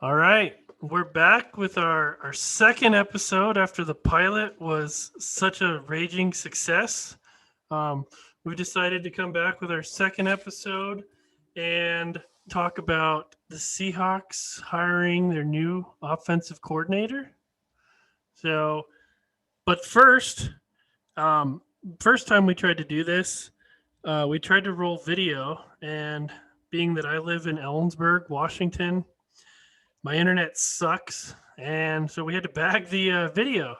All right, we're back with our second episode after the pilot was such a raging success. Um, we decided to come back with our second episode and talk about the Seahawks hiring their new offensive coordinator. So, but first, um, first time we tried to do this, we tried to roll video, and being that I live in Ellensburg, Washington, my internet sucks, and so we had to bag the video,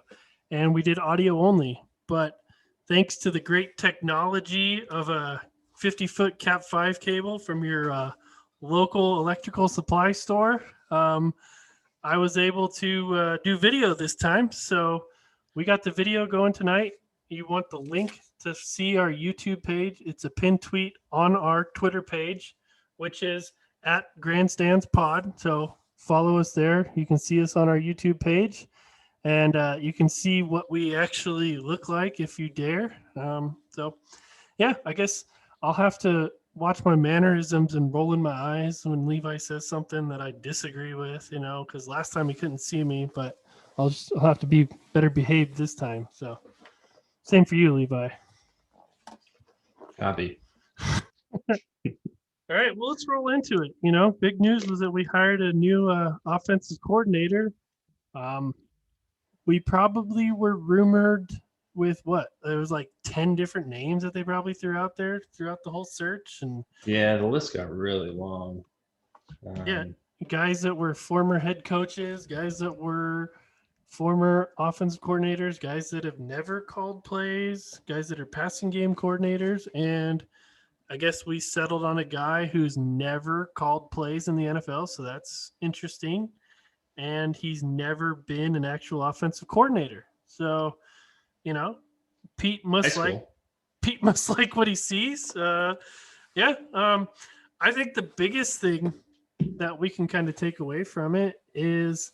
and we did audio only. But thanks to the great technology of a 50-foot Cat 5 cable from your local electrical supply store, I was able to do video this time. So we got the video going tonight. You want the link to see our YouTube page? It's a pinned tweet on our Twitter page, which is at Grandstands Pod. So follow us there. You can see us on our YouTube page, and you can see what we actually look like if you dare. So, yeah, I guess I'll have to watch my mannerisms and roll in my eyes when Levi says something that I disagree with, because last time he couldn't see me, but I'll have to be better behaved this time. So, same for you, Levi. Copy. All right, well, let's roll into it. Big news was that we hired a new offensive coordinator. We probably were rumored with what? There was like 10 different names that they probably threw out there throughout the whole search. And yeah, the list got really long. Yeah, guys that were former head coaches, guys that were former offensive coordinators, guys that have never called plays, guys that are passing game coordinators, and I guess we settled on a guy who's never called plays in the NFL, so that's interesting. And he's never been an actual offensive coordinator. So, Pete must like what he sees. Yeah. I think the biggest thing that we can kind of take away from it is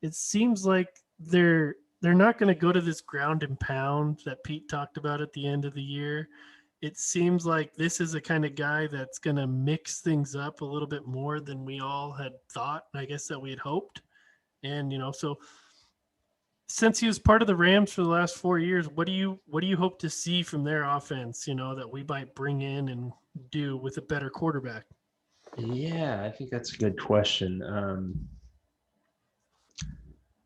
it seems like they're not going to go to this ground and pound that Pete talked about at the end of the year. It seems like this is a kind of guy that's going to mix things up a little bit more than we all had thought, and I guess that we had hoped. And so since he was part of the Rams for the last 4 years, what do you hope to see from their offense, that we might bring in and do with a better quarterback? Yeah, I think that's a good question.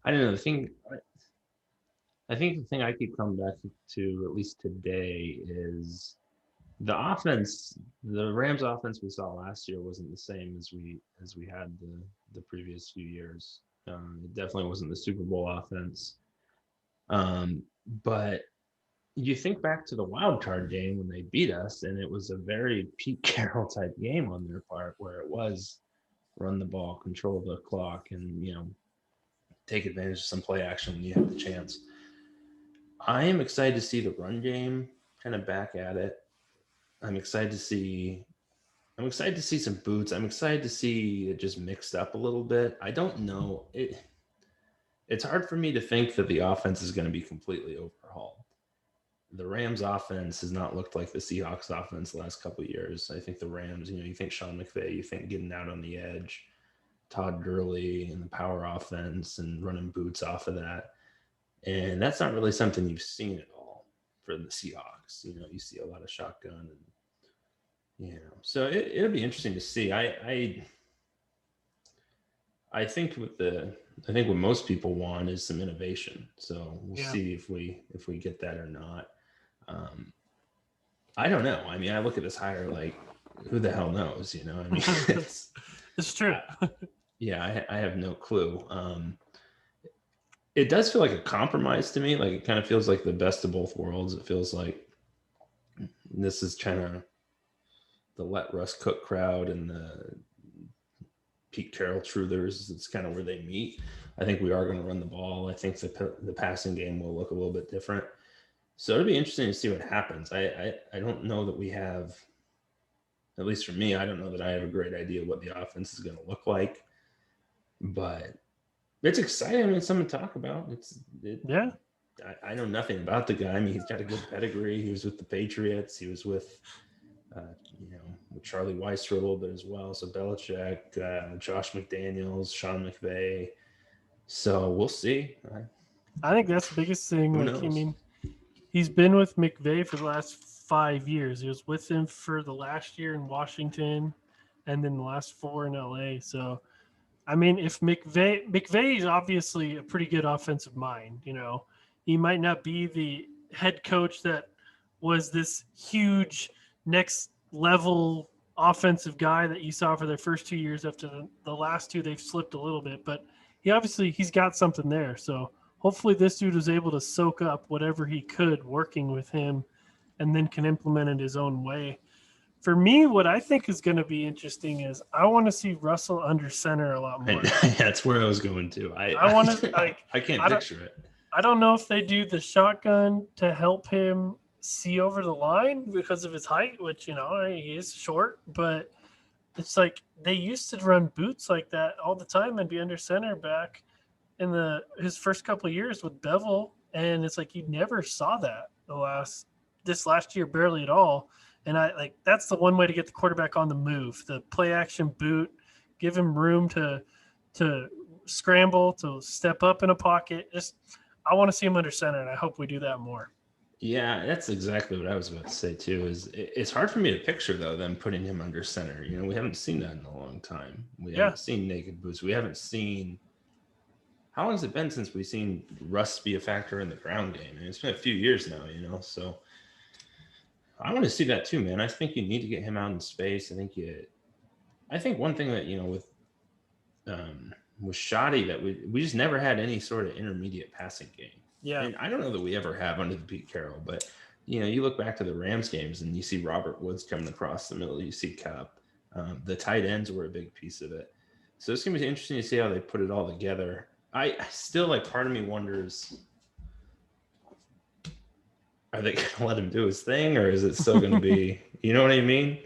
I don't know. I think the thing I keep coming back to, at least today, is the offense. The Rams offense we saw last year wasn't the same as we had the previous few years. It definitely wasn't the Super Bowl offense. But you think back to the wild card game when they beat us, and it was a very Pete Carroll type game on their part, where it was run the ball, control the clock, and take advantage of some play action when you have the chance. I am excited to see the run game kind of back at it. I'm excited to see some boots. I'm excited to see it just mixed up a little bit. I don't know. It's hard for me to think that the offense is going to be completely overhauled. The Rams offense has not looked like the Seahawks offense the last couple of years. I think the Rams, you think Sean McVay, you think getting out on the edge, Todd Gurley and the power offense and running boots off of that. And that's not really something you've seen at all for the Seahawks. You see a lot of shotgun and so it'll be interesting to see. I think what most people want is some innovation. So we'll see if we get that or not. I don't know. I mean, I look at this hire like, who the hell knows? I mean, it's true. Yeah, I have no clue. It does feel like a compromise to me. Like, it kind of feels like the best of both worlds. It feels like this is kind of the let Russ cook crowd and the Pete Carroll truthers. It's kind of where they meet. I think we are going to run the ball. I think the passing game will look a little bit different. So it'll be interesting to see what happens. I don't know that we have, at least for me, I don't know that I have a great idea what the offense is going to look like. But it's exciting. I mean, it's something to talk about. Yeah. I know nothing about the guy. I mean, he's got a good pedigree. He was with the Patriots. He was with with Charlie Weiss for a little bit as well. So Belichick, Josh McDaniels, Sean McVay. So we'll see. I think that's the biggest thing. Who Like, I knows? mean, he's been with McVay for the last 5 years. He was with him for the last year in Washington, and then the last 4 in LA. So, I mean, if McVay is obviously a pretty good offensive mind. He might not be the head coach that was this huge next level offensive guy that you saw for their first 2 years. After the last two, they've slipped a little bit, but he's got something there. So hopefully this dude was able to soak up whatever he could working with him and then can implement it his own way. For me, what I think is going to be interesting is I want to see Russell under center a lot more. That's where I was going to. I want to like. I can't I picture it. I don't know if they do the shotgun to help him see over the line because of his height, which he is short, but it's like they used to run boots like that all the time and be under center back in his first couple of years with Bevel, and it's like you never saw that this last year barely at all. And that's the one way to get the quarterback on the move, the play action boot, give him room to scramble, to step up in a pocket. I want to see him under center, and I hope we do that more. Yeah, that's exactly what I was about to say too. It's hard for me to picture though them putting him under center. We haven't seen that in a long time. We haven't seen naked boots. We haven't seen. How long has it been since we've seen Russ be a factor in the ground game? And it's been a few years now, So I want to see that too, man. I think you need to get him out in space. I think one thing that was shoddy that we just never had any sort of intermediate passing game. Yeah. And I don't know that we ever have under the Pete Carroll, but you look back to the Rams games and you see Robert Woods coming across the middle. You see Cup. The tight ends were a big piece of it. So it's gonna be interesting to see how they put it all together. I still part of me wonders, are they going to let him do his thing, or is it still going to be, you know what I mean?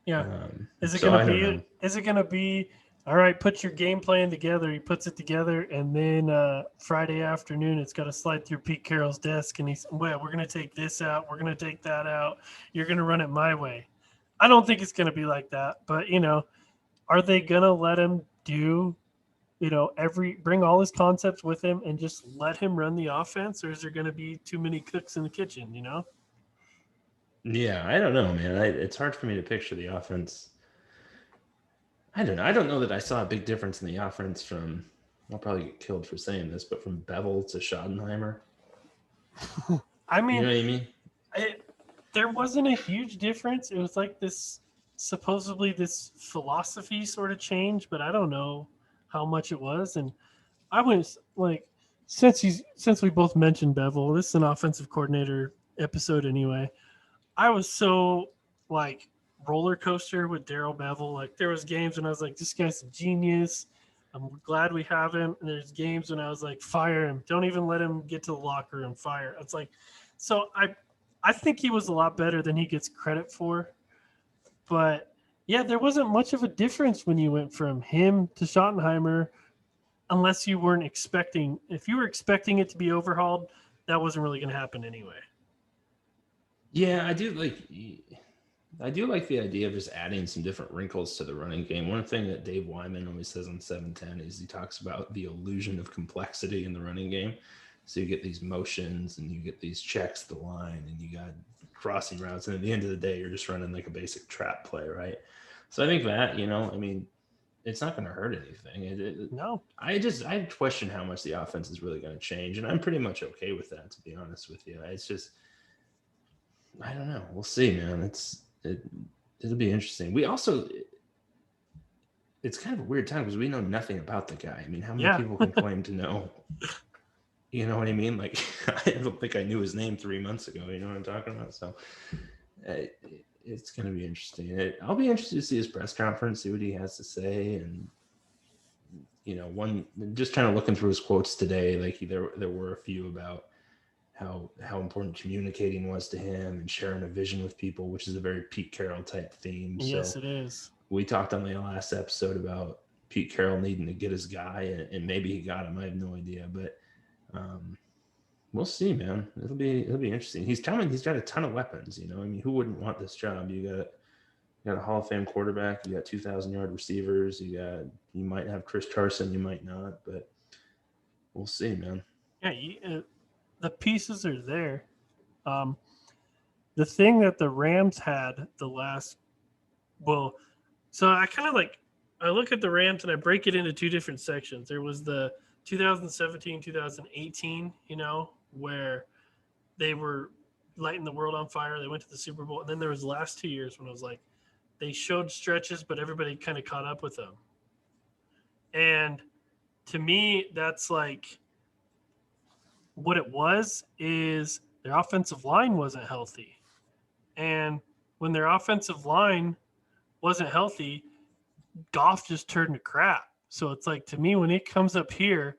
Yeah. Is it going to be, all right, put your game plan together. He puts it together, and then Friday afternoon, it's got to slide through Pete Carroll's desk, and he's, we're going to take this out. We're going to take that out. You're going to run it my way. I don't think it's going to be like that, but, are they going to let him do, bring all his concepts with him and just let him run the offense, or is there going to be too many cooks in the kitchen, Yeah, I don't know, man. It's hard for me to picture the offense. I don't know. I don't know that I saw a big difference in the offense from, I'll probably get killed for saying this, but from Bevel to Schottenheimer. I mean, you know what I mean? There wasn't a huge difference. It was like supposedly this philosophy sort of change, but I don't know how much it was. And I was like, since we both mentioned Bevel, this is an offensive coordinator episode anyway. I was so roller coaster with Darrell Bevel. Like there was games when I was like, this guy's a genius. I'm glad we have him. And there's games when I was like, fire him. Don't even let him get to the locker room. Fire. It's like, so I think he was a lot better than he gets credit for. But yeah, there wasn't much of a difference when you went from him to Schottenheimer, unless you weren't expecting. If you were expecting it to be overhauled, that wasn't really going to happen anyway. Yeah, I do like the idea of just adding some different wrinkles to the running game. One thing that Dave Wyman always says on 710 is he talks about the illusion of complexity in the running game. So you get these motions and you get these checks to the line and you got crossing routes. And at the end of the day, you're just running like a basic trap play, right? So I think that, it's not going to hurt anything. No. I question how much the offense is really going to change. And I'm pretty much okay with that, to be honest with you. It's just, I don't know. We'll see, man. It'll be interesting. We also, it's kind of a weird time because we know nothing about the guy. I mean, how many people can claim to know? You know what I mean? Like, I don't think I knew his name 3 months ago. You know what I'm talking about? So it's going to be interesting. I'll be interested to see his press conference, see what he has to say. And, just kind of looking through his quotes today, like there were a few about how important communicating was to him and sharing a vision with people, which is a very Pete Carroll type theme. Yes, it is. We talked on the last episode about Pete Carroll needing to get his guy, and maybe he got him. I have no idea, but we'll see, man. It'll be interesting. He's got a ton of weapons. I mean, who wouldn't want this job? You got You got a Hall of Fame quarterback. You got 2,000-yard receivers. You might have Chris Carson. You might not, but we'll see, man. Yeah, the pieces are there. Um, the thing that the Rams had the last, well, so I kind of like, I look at the Rams and I break it into two different sections. There was the 2017, 2018, where they were lighting the world on fire. They went to the Super Bowl. And then there was the last 2 years when it was like they showed stretches, but everybody kind of caught up with them. And to me, that's like what it was is their offensive line wasn't healthy. And when their offensive line wasn't healthy, Goff just turned to crap. So it's like to me, when it comes up here,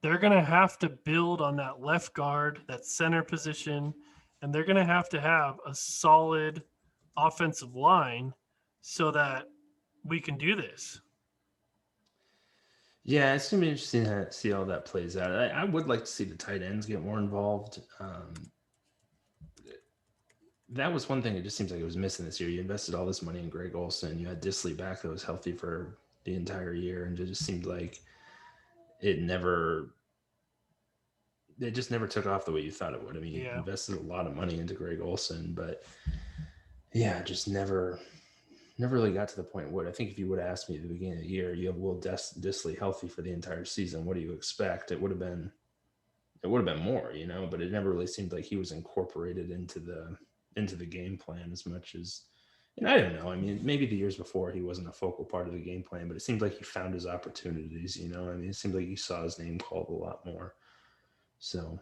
they're going to have to build on that left guard, that center position, and they're going to have a solid offensive line so that we can do this. Yeah, it's gonna be interesting to see how that plays out. I would like to see the tight ends get more involved. That was one thing. It just seems like it was missing this year. You invested all this money in Greg Olson. You had Disley back that was healthy for the entire year, and it just seemed like it never. It just never took off the way you thought it would. I mean, you Yeah. invested a lot of money into Greg Olson, but yeah, just never really got to the point where I think if you would have asked me at the beginning of the year, you have Will Disley healthy for the entire season, what do you expect? It would have been more, but it never really seemed like he was incorporated into the game plan as much as, and I don't know. I mean, maybe the years before he wasn't a focal part of the game plan, but it seemed like he found his opportunities. I mean, it seemed like he saw his name called a lot more. So